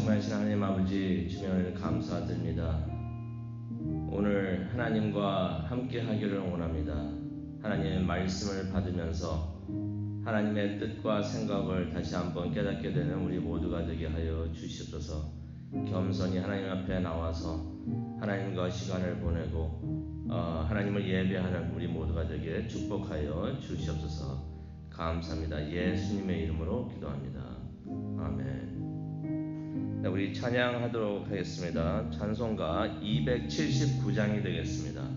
충만하신 하나님 아버지 주님 은혜를 감사드립니다. 오늘 하나님과 함께 하기를 원합니다. 하나님의 말씀을 받으면서 하나님의 뜻과 생각을 다시 한번 깨닫게 되는 우리 모두가 되게 하여 주시옵소서. 겸손히 하나님 앞에 나와서 하나님과 시간을 보내고 하나님을 예배하는 우리 모두가 되게 축복하여 주시옵소서. 감사합니다. 예수님의 이름으로 기도합니다. 아멘. 네, 우리 찬양하도록 하겠습니다. 찬송가 279장이 되겠습니다.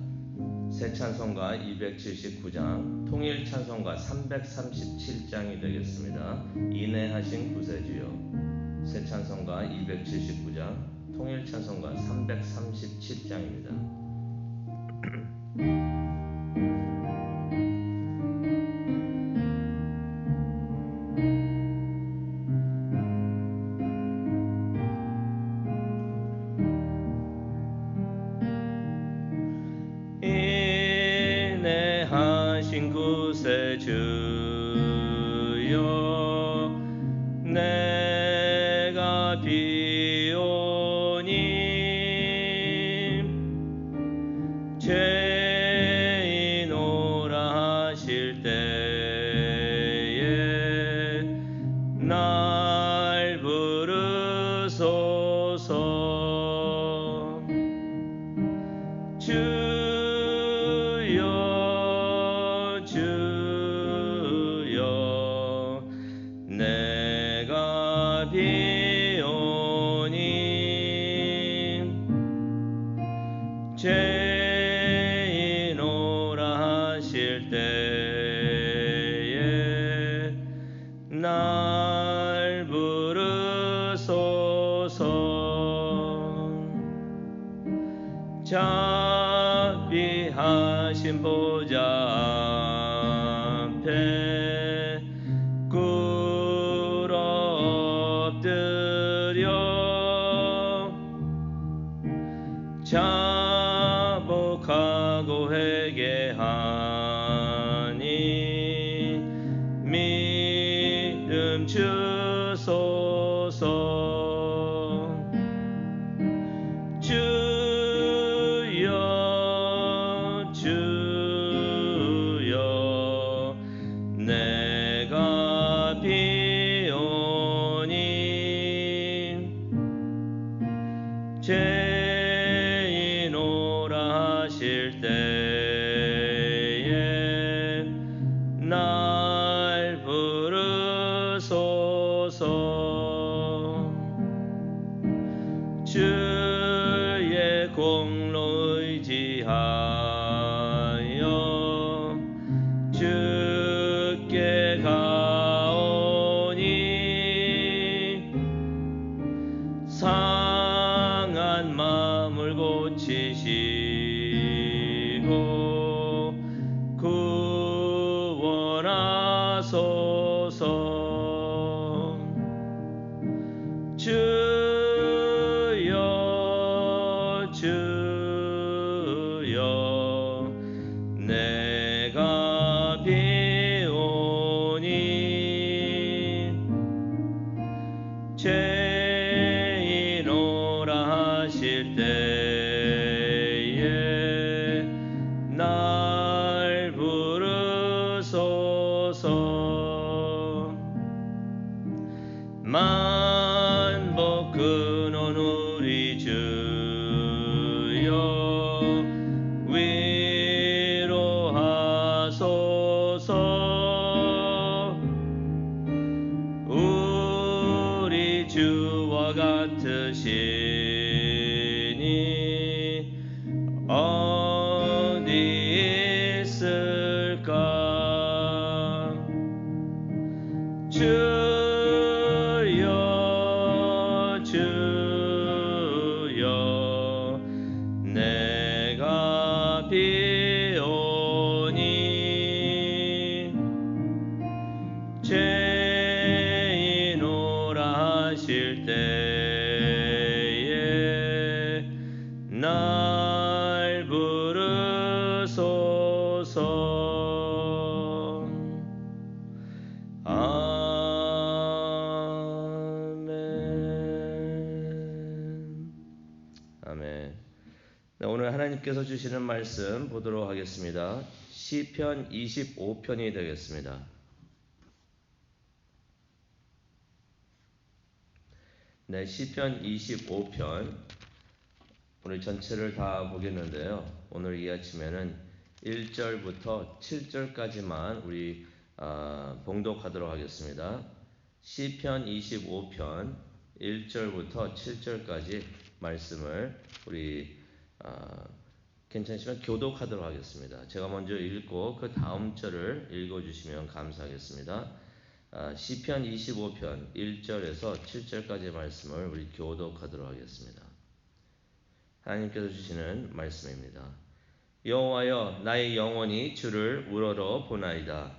새 찬송가 279장, 통일 찬송가 337장이 되겠습니다. 인내하신 구세주여. 새 찬송가 279장, 통일 찬송가 337장입니다. 구세주여, 내가 비오니 죄인오라 하실 때에 날 부르소서. 내가 비오니 죄인오라 하실 때에 날 부르소서. 자비하신 보좌 앞에 자복하고 회개하니 믿음 주소서. 주여 주여, 내가 비오니 죄인오라 하실 때에 날 부르소서. 주의 공로 의지하여 주께 가오니 상한 마음을 고치시고 구원하소서. 주여 주여, 내가 비오니 죄인오라 하실 때에 날 부르소서. 만복 근원 우리 주여, 위로하소서. 우리 주와 같으시니 어디 있을까. 주여 주여, 내가 비오니 죄인오라 하실 때에 날 부르소서. 아멘. 하나님께서 주시는 말씀 보도록 하겠습니다. 시편 25편이 되겠습니다. 네, 시편 25편 오늘 전체를 다 보겠는데요. 오늘 이 아침에는 1절부터 7절까지만 우리 봉독하도록 하겠습니다. 시편 25편 1절부터 7절까지 말씀을 우리 괜찮으시면 교독하도록 하겠습니다. 제가 먼저 읽고 그 다음 절을 읽어주시면 감사하겠습니다. 시편 25편 1절에서 7절까지의 말씀을 우리 교독하도록 하겠습니다. 하나님께서 주시는 말씀입니다. 여호와여, 나의 영혼이 주를 우러러 보나이다.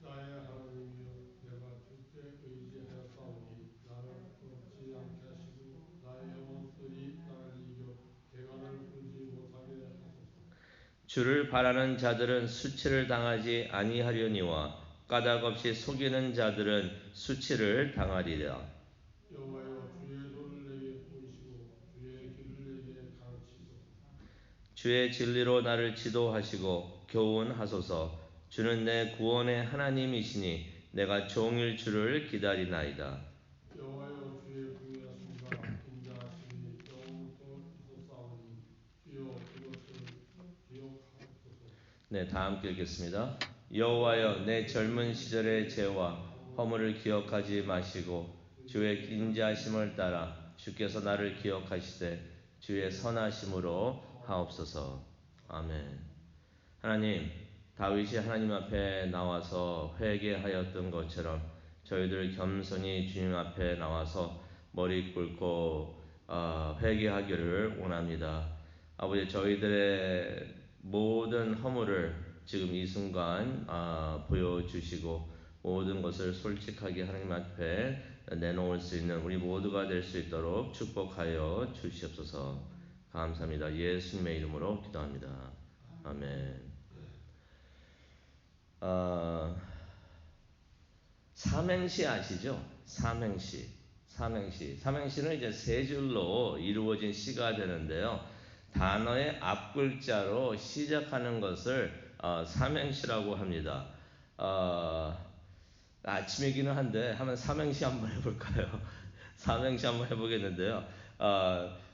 나의 하나님이여, 내가 주께 의지하였사오니 나를 부럽지 않게 하시고 나의 영혼들이 나를 이겨 개간을 풀지 못하게 하소서. 주를 바라는 자들은 수치를 당하지 아니하려니와 까닭없이 속이는 자들은 수치를 당하리라. 여호와여, 주의 도를 내게 보이시고 주의 길을 내게 가르치소서. 주의 진리로 나를 지도하시고 교훈하소서. 주는 내 구원의 하나님이시니 내가 종일 주를 기다리나이다. 여호와여, 주의 구하심과 인자하심이 영원토록 있었사오니 주여 그것을 기억하옵소서. 네, 다 함께 읽겠습니다. 여호와여, 내 젊은 시절의 죄와 허물을 기억하지 마시고 주의 인자하심을 따라 주께서 나를 기억하시되 주의 선하심으로 하옵소서. 아멘. 하나님, 다윗이 하나님 앞에 나와서 회개하였던 것처럼 저희들 겸손히 주님 앞에 나와서 머리 꿇고 회개하기를 원합니다. 아버지, 저희들의 모든 허물을 지금 이 순간 보여주시고 모든 것을 솔직하게 하나님 앞에 내놓을 수 있는 우리 모두가 될 수 있도록 축복하여 주시옵소서. 감사합니다. 예수님의 이름으로 기도합니다. 아멘. 삼행시 아시죠? 삼행시는 이제 세 줄로 이루어진 시가 되는데요. 단어의 앞글자로 시작하는 것을 삼행시라고 합니다. 아침이기는 한데 한번 삼행시 한번 해볼까요? 삼행시 한번 해보겠는데요.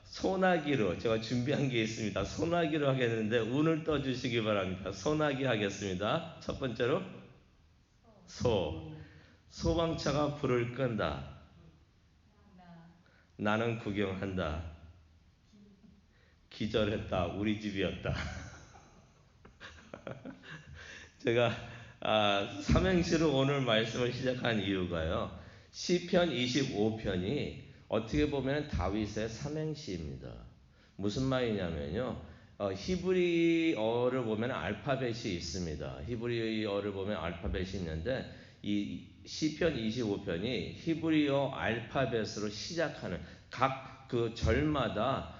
소나기로 제가 준비한 게 있습니다. 소나기로 하겠는데 운을 떠주시기 바랍니다. 소나기 하겠습니다. 첫 번째로 소방차가 불을 끈다. 나는 구경한다. 기절했다. 우리 집이었다. 제가 삼행시로 오늘 말씀을 시작한 이유가요. 시편 25편이 어떻게 보면 다윗의 삼행시입니다. 무슨 말이냐면요. 히브리어를 보면 알파벳이 있습니다. 히브리어를 보면 알파벳이 있는데 이 시편 25편이 히브리어 알파벳으로 시작하는 각 그 절마다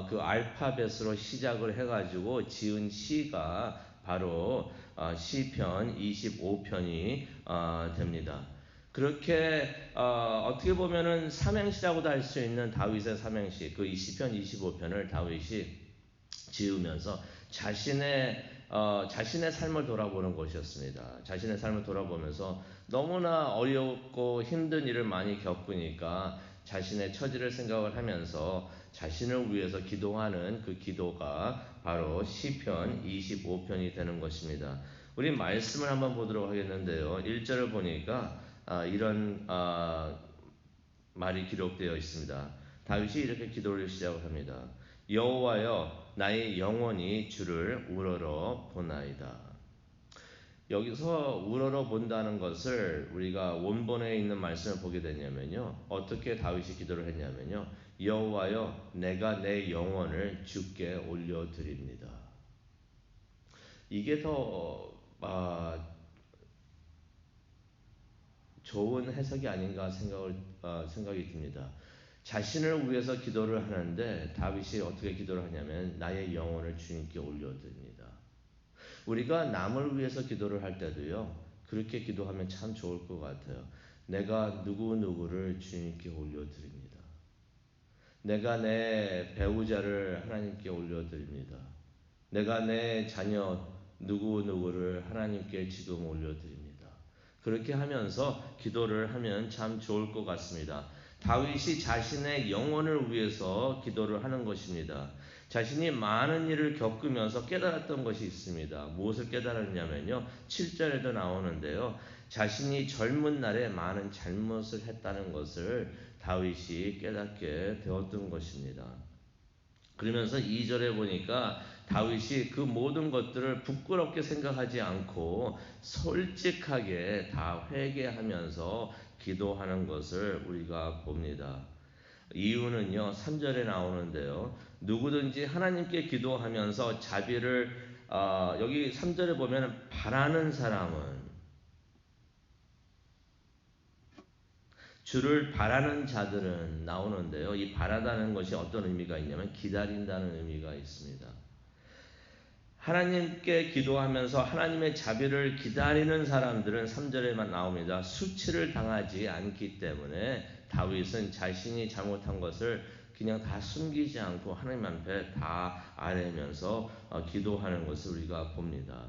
그 알파벳으로 시작을 해가지고 지은 시가 바로 시편 25편이 됩니다. 그렇게 어떻게 보면은 삼행시라고도 할 수 있는 다윗의 삼행시, 그 시편 25편을 다윗이 지으면서 자신의 삶을 돌아보는 것이었습니다. 자신의 삶을 돌아보면서 너무나 어렵고 힘든 일을 많이 겪으니까 자신의 처지를 생각을 하면서 자신을 위해서 기도하는 그 기도가 바로 시편 25편이 되는 것입니다. 우리 말씀을 한번 보도록 하겠는데요. 1절을 보니까 이런 말이 기록되어 있습니다. 다윗이 이렇게 기도를 시작을 합니다. 여호와여, 나의 영혼이 주를 우러러 보나이다. 여기서 우러러 본다는 것을 우리가 원본에 있는 말씀을 보게 되냐면요. 어떻게 다윗이 기도를 했냐면요. 여호와여, 내가 내 영혼을 주께 올려드립니다. 이게 더 좋은 해석이 아닌가 생각이 듭니다. 자신을 위해서 기도를 하는데 다윗이 어떻게 기도를 하냐면 나의 영혼을 주님께 올려드립니다. 우리가 남을 위해서 기도를 할 때도요. 그렇게 기도하면 참 좋을 것 같아요. 내가 누구누구를 주님께 올려드립니다. 내가 내 배우자를 하나님께 올려드립니다. 내가 내 자녀 누구누구를 하나님께 지금 올려드립니다. 그렇게 하면서 기도를 하면 참 좋을 것 같습니다. 다윗이 자신의 영혼을 위해서 기도를 하는 것입니다. 자신이 많은 일을 겪으면서 깨달았던 것이 있습니다. 무엇을 깨달았냐면요, 7절에도 나오는데요, 자신이 젊은 날에 많은 잘못을 했다는 것을 다윗이 깨닫게 되었던 것입니다. 그러면서 2절에 보니까 다윗이 그 모든 것들을 부끄럽게 생각하지 않고 솔직하게 다 회개하면서 기도하는 것을 우리가 봅니다. 이유는요, 3절에 나오는데요, 누구든지 하나님께 기도하면서 자비를 여기 3절에 보면 바라는 사람은, 주를 바라는 자들은 나오는데요, 이 바라다는 것이 어떤 의미가 있냐면 기다린다는 의미가 있습니다. 하나님께 기도하면서 하나님의 자비를 기다리는 사람들은 3절에만 나옵니다. 수치를 당하지 않기 때문에 다윗은 자신이 잘못한 것을 그냥 다 숨기지 않고 하나님 앞에 다 아뢰면서 기도하는 것을 우리가 봅니다.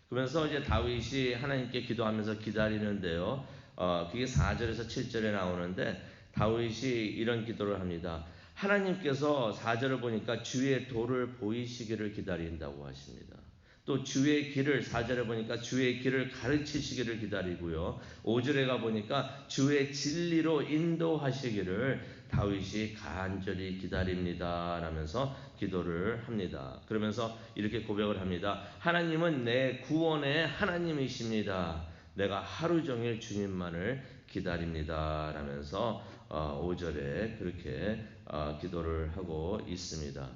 그러면서 이제 다윗이 하나님께 기도하면서 기다리는데요, 그게 4절에서 7절에 나오는데 다윗이 이런 기도를 합니다. 하나님께서 4절을 보니까 주의 도를 보이시기를 기다린다고 하십니다. 또 주의 길을, 4절에 보니까 주의 길을 가르치시기를 기다리고요, 5절에 가보니까 주의 진리로 인도하시기를 다윗이 간절히 기다립니다 라면서 기도를 합니다. 그러면서 이렇게 고백을 합니다. 하나님은 내 구원의 하나님이십니다. 내가 하루 종일 주님만을 기다립니다 라면서 5절에 그렇게 기도를 하고 있습니다.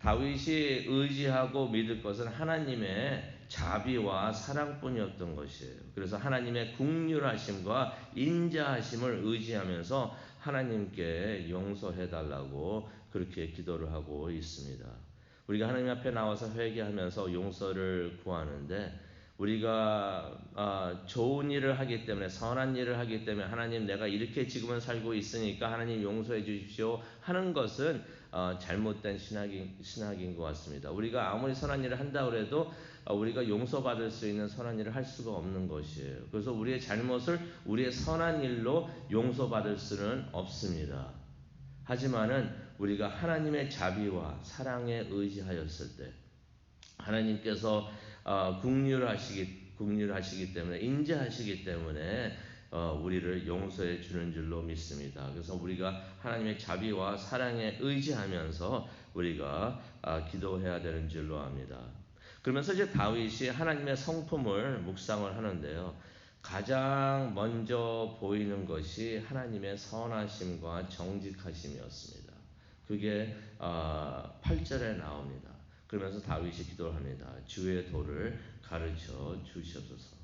다윗이 의지하고 믿을 것은 하나님의 자비와 사랑뿐이었던 것이에요. 그래서 하나님의 긍휼하심과 인자하심을 의지하면서 하나님께 용서해달라고 그렇게 기도를 하고 있습니다. 우리가 하나님 앞에 나와서 회개하면서 용서를 구하는데, 우리가 좋은 일을 하기 때문에, 선한 일을 하기 때문에 하나님 내가 이렇게 지금은 살고 있으니까 하나님 용서해 주십시오 하는 것은 잘못된 신학인 것 같습니다. 우리가 아무리 선한 일을 한다고 해도 우리가 용서받을 수 있는 선한 일을 할 수가 없는 것이에요. 그래서 우리의 잘못을 우리의 선한 일로 용서받을 수는 없습니다. 하지만은 우리가 하나님의 자비와 사랑에 의지하였을 때 하나님께서 긍휼하시기 때문에, 인자하시기 때문에 우리를 용서해 주는 줄로 믿습니다. 그래서 우리가 하나님의 자비와 사랑에 의지하면서 우리가 기도해야 되는 줄로 압니다. 그러면서 이제 다윗이 하나님의 성품을 묵상을 하는데요, 가장 먼저 보이는 것이 하나님의 선하심과 정직하심이었습니다. 그게 8절에 나옵니다. 그러면서 다윗이 기도를 합니다. 주의 도를 가르쳐 주시옵소서.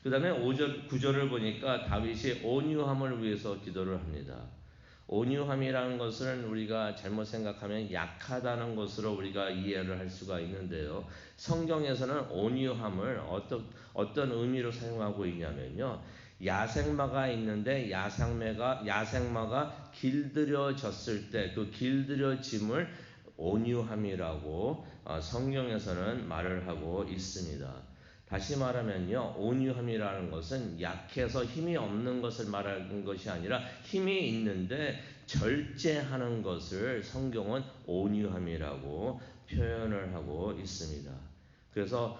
그 다음에 5절, 9절을 보니까 다윗이 온유함을 위해서 기도를 합니다. 온유함이라는 것은 우리가 잘못 생각하면 약하다는 것으로 우리가 이해를 할 수가 있는데요, 성경에서는 온유함을 어떤 의미로 사용하고 있냐면요, 야생마가 있는데 야생마가 길들여졌을 때 그 길들여짐을 온유함이라고 성경에서는 말을 하고 있습니다. 다시 말하면요, 온유함이라는 것은 약해서 힘이 없는 것을 말하는 것이 아니라 힘이 있는데 절제하는 것을 성경은 온유함이라고 표현을 하고 있습니다. 그래서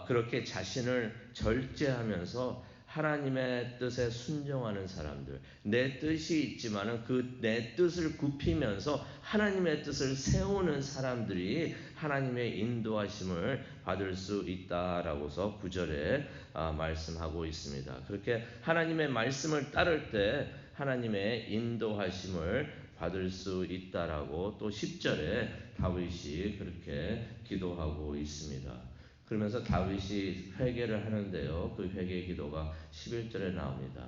그렇게 자신을 절제하면서 하나님의 뜻에 순종하는 사람들, 내 뜻이 있지만은 그 내 뜻을 굽히면서 하나님의 뜻을 세우는 사람들이 하나님의 인도하심을 받을 수 있다라고서 9절에 말씀하고 있습니다. 그렇게 하나님의 말씀을 따를 때 하나님의 인도하심을 받을 수 있다라고 또 10절에 다윗이 그렇게 기도하고 있습니다. 그러면서 다윗이 회개를 하는데요, 그 회개의 기도가 11절에 나옵니다.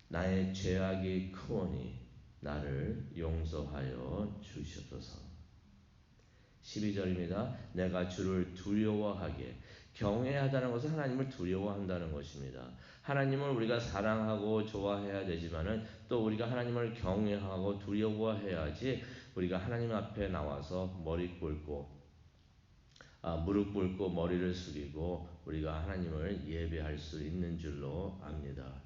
나의 죄악이 크오니 나를 용서하여 주시옵소서. 12절입니다. 내가 주를 두려워하게, 경외하다는 것은 하나님을 두려워한다는 것입니다. 하나님을 우리가 사랑하고 좋아해야 되지만은 또 우리가 하나님을 경외하고 두려워해야지 우리가 하나님 앞에 나와서 머리 꿇고 무릎 꿇고 머리를 숙이고 우리가 하나님을 예배할 수 있는 줄로 압니다.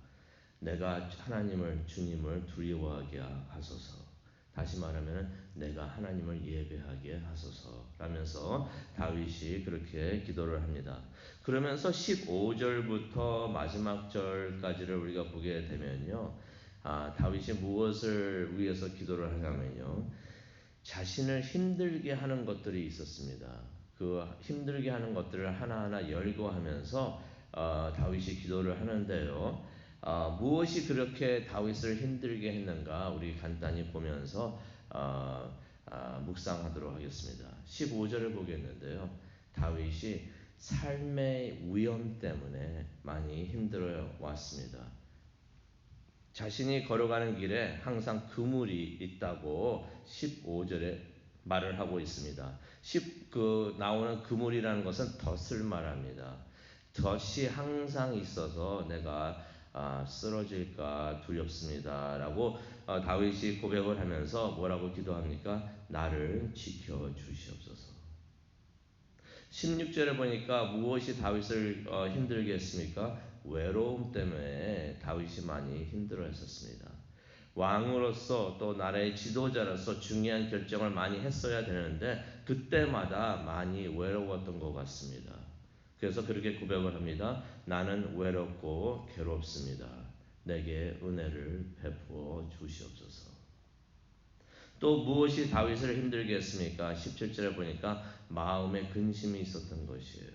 내가 하나님을 주님을 두려워하게 하소서. 다시 말하면 내가 하나님을 예배하게 하소서라면서 다윗이 그렇게 기도를 합니다. 그러면서 15절부터 마지막 절까지를 우리가 보게 되면요. 다윗이 무엇을 위해서 기도를 하냐면요. 자신을 힘들게 하는 것들이 있었습니다. 그 힘들게 하는 것들을 하나하나 열거하면서 다윗이 기도를 하는데요. 무엇이 그렇게 다윗을 힘들게 했는가 우리 간단히 보면서 묵상하도록 하겠습니다. 15절을 보겠는데요. 다윗이 삶의 위험 때문에 많이 힘들어 왔습니다. 자신이 걸어가는 길에 항상 그물이 있다고 15절에 말을 하고 있습니다. 나오는 그물이라는 것은 덫을 말합니다. 덫이 항상 있어서 내가 쓰러질까 두렵습니다. 라고 다윗이 고백을 하면서 뭐라고 기도합니까? 나를 지켜주시옵소서. 16절에 보니까 무엇이 다윗을 힘들게 했습니까? 외로움 때문에 다윗이 많이 힘들어했었습니다. 왕으로서 또 나라의 지도자로서 중요한 결정을 많이 했어야 되는데 그때마다 많이 외로웠던 것 같습니다. 그래서 그렇게 고백을 합니다. 나는 외롭고 괴롭습니다. 내게 은혜를 베푸어 주시옵소서. 또 무엇이 다윗을 힘들게 했습니까? 17절에 보니까 마음에 근심이 있었던 것이에요.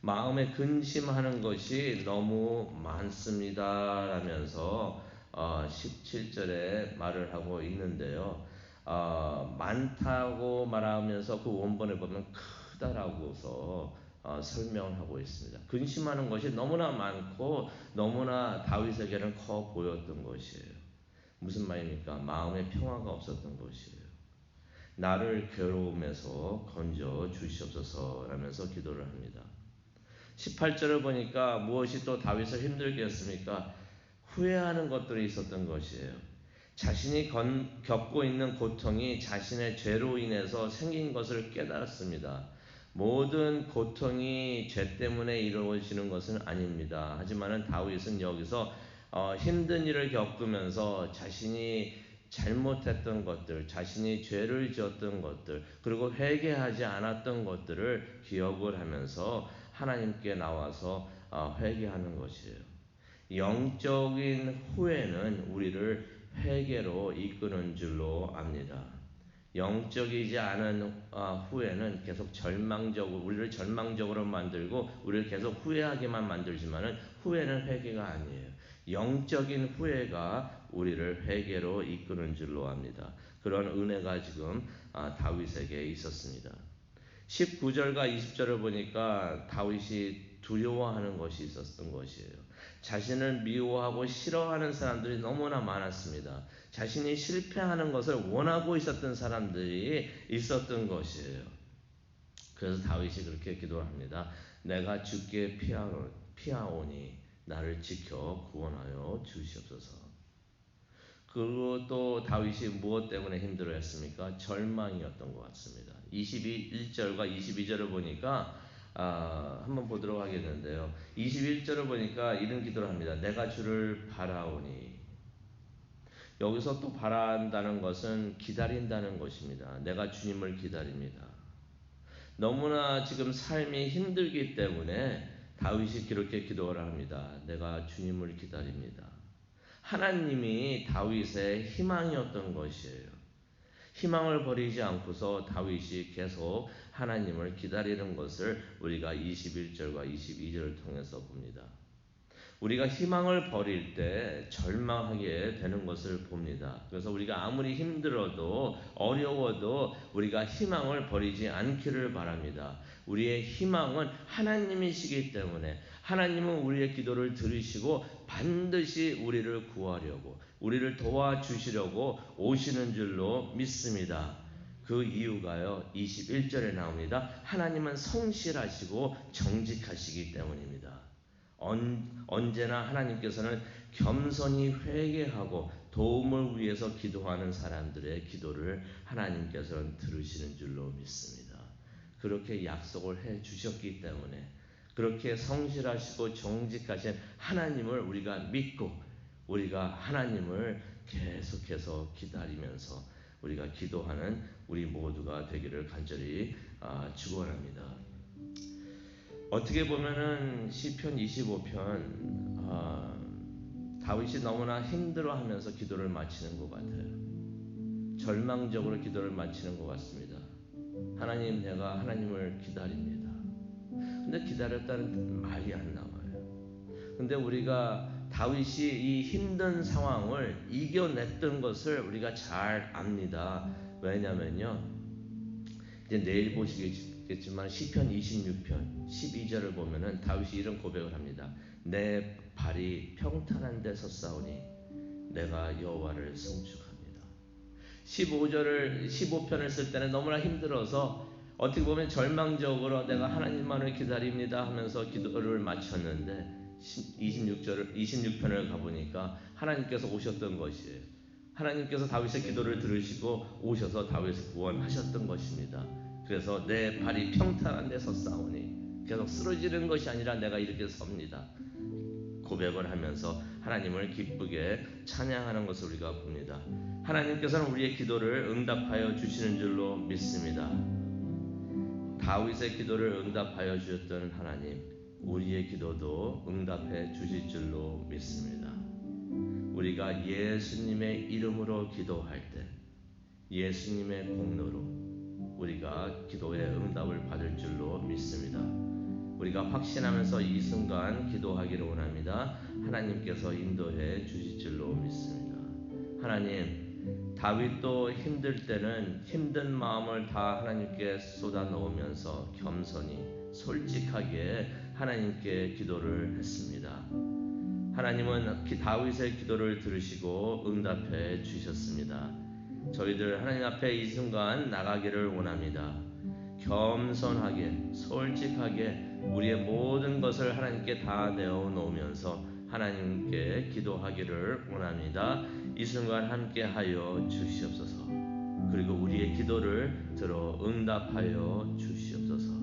마음에 근심하는 것이 너무 많습니다 라면서 17절에 말을 하고 있는데요. 많다고 말하면서 그 원본에 보면 크다라고서 설명을 하고 있습니다. 근심하는 것이 너무나 많고 너무나 다윗에게는 커 보였던 것이에요. 무슨 말입니까? 마음의 평화가 없었던 것이에요. 나를 괴로움에서 건져 주시옵소서 라면서 기도를 합니다. 18절을 보니까 무엇이 또 다윗을 힘들게 했습니까? 후회하는 것들이 있었던 것이에요. 자신이 겪고 있는 고통이 자신의 죄로 인해서 생긴 것을 깨달았습니다. 모든 고통이 죄 때문에 이루어지는 것은 아닙니다. 하지만 다윗은 여기서 힘든 일을 겪으면서 자신이 잘못했던 것들, 자신이 죄를 지었던 것들, 그리고 회개하지 않았던 것들을 기억을 하면서 하나님께 나와서 회개하는 것이에요. 영적인 후회는 우리를 회개로 이끄는 줄로 압니다. 영적이지 않은 후회는 계속 우리를 절망적으로 만들고 우리를 계속 후회하게만 만들지만은 후회는 회개가 아니에요. 영적인 후회가 우리를 회개로 이끄는 줄로 압니다. 그런 은혜가 지금 다윗에게 있었습니다. 19절과 20절을 보니까 다윗이 두려워하는 것이 있었던 것이에요. 자신을 미워하고 싫어하는 사람들이 너무나 많았습니다. 자신이 실패하는 것을 원하고 있었던 사람들이 있었던 것이에요. 그래서 다윗이 그렇게 기도합니다. 내가 주께 피하오니 나를 지켜 구원하여 주시옵소서. 그리고 또 다윗이 무엇 때문에 힘들어했습니까? 절망이었던 것 같습니다. 21절과 22절을 보니까 한번 보도록 하겠는데요. 21절을 보니까 이런 기도를 합니다. 내가 주를 바라오니. 여기서 또 바란다는 것은 기다린다는 것입니다. 내가 주님을 기다립니다. 너무나 지금 삶이 힘들기 때문에 다윗이 그렇게 기도를 합니다. 내가 주님을 기다립니다. 하나님이 다윗의 희망이었던 것이에요. 희망을 버리지 않고서 다윗이 계속 하나님을 기다리는 것을 우리가 21절과 22절을 통해서 봅니다. 우리가 희망을 버릴 때 절망하게 되는 것을 봅니다. 그래서 우리가 아무리 힘들어도 어려워도 우리가 희망을 버리지 않기를 바랍니다. 우리의 희망은 하나님이시기 때문에 하나님은 우리의 기도를 들으시고 반드시 우리를 구하려고 우리를 도와주시려고 오시는 줄로 믿습니다. 그 이유가요 21절에 나옵니다. 하나님은 성실하시고 정직하시기 때문입니다. 언제나 하나님께서는 겸손히 회개하고 도움을 위해서 기도하는 사람들의 기도를 하나님께서는 들으시는 줄로 믿습니다. 그렇게 약속을 해 주셨기 때문에 그렇게 성실하시고 정직하신 하나님을 우리가 믿고 우리가 하나님을 계속해서 기다리면서 우리가 기도하는 우리 모두가 되기를 간절히 축원합니다. 어떻게 보면은 시편 25편 다윗이 너무나 힘들어하면서 기도를 마치는 것 같아요. 절망적으로 기도를 마치는 것 같습니다. 하나님, 내가 하나님을 기다립니다. 근데 기다렸다는 말이 안 나와요. 근데 우리가 다윗이 이 힘든 상황을 이겨냈던 것을 우리가 잘 압니다. 왜냐면요, 이제 내일 보시겠지만 시편 26편 12절을 보면은 다윗이 이런 고백을 합니다. 내 발이 평탄한 데 섰사오니 내가 여호와를 송축합니다. 15편을 쓸 때는 너무나 힘들어서 어떻게 보면 절망적으로 내가 하나님만을 기다립니다 하면서 기도를 마쳤는데 26편을 가보니까 하나님께서 오셨던 것이에요. 하나님께서 다윗의 기도를 들으시고 오셔서 다윗을 구원하셨던 것입니다. 그래서 내 발이 평탄한 데 섰사오니 계속 쓰러지는 것이 아니라 내가 이렇게 섭니다. 고백을 하면서 하나님을 기쁘게 찬양하는 것을 우리가 봅니다. 하나님께서는 우리의 기도를 응답하여 주시는 줄로 믿습니다. 다윗의 기도를 응답하여 주셨던 하나님, 우리의 기도도 응답해 주실 줄로 믿습니다. 우리가 예수님의 이름으로 기도할 때 예수님의 공로로 우리가 기도의 응답을 받을 줄로 믿습니다. 우리가 확신하면서 이 순간 기도하기를 원합니다. 하나님께서 인도해 주실 줄로 믿습니다. 하나님, 다윗도 힘들 때는 힘든 마음을 다 하나님께 쏟아 놓으면서 겸손히 솔직하게 하나님께 기도를 했습니다. 하나님은 다윗의 기도를 들으시고 응답해 주셨습니다. 저희들 하나님 앞에 이 순간 나가기를 원합니다. 겸손하게 솔직하게 우리의 모든 것을 하나님께 다 내어놓으면서 하나님께 기도하기를 원합니다. 이 순간 함께 하여 주시옵소서. 그리고 우리의 기도를 들어 응답하여 주시옵소서.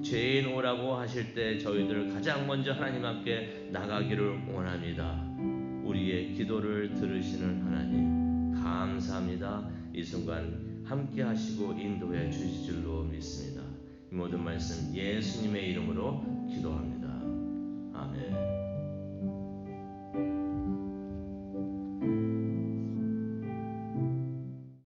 죄인 오라고 하실 때 저희들 가장 먼저 하나님 앞에 나가기를 원합니다. 우리의 기도를 들으시는 하나님 감사합니다. 이 순간 함께 하시고 인도해 주실 줄로 믿습니다. 이 모든 말씀 예수님의 이름으로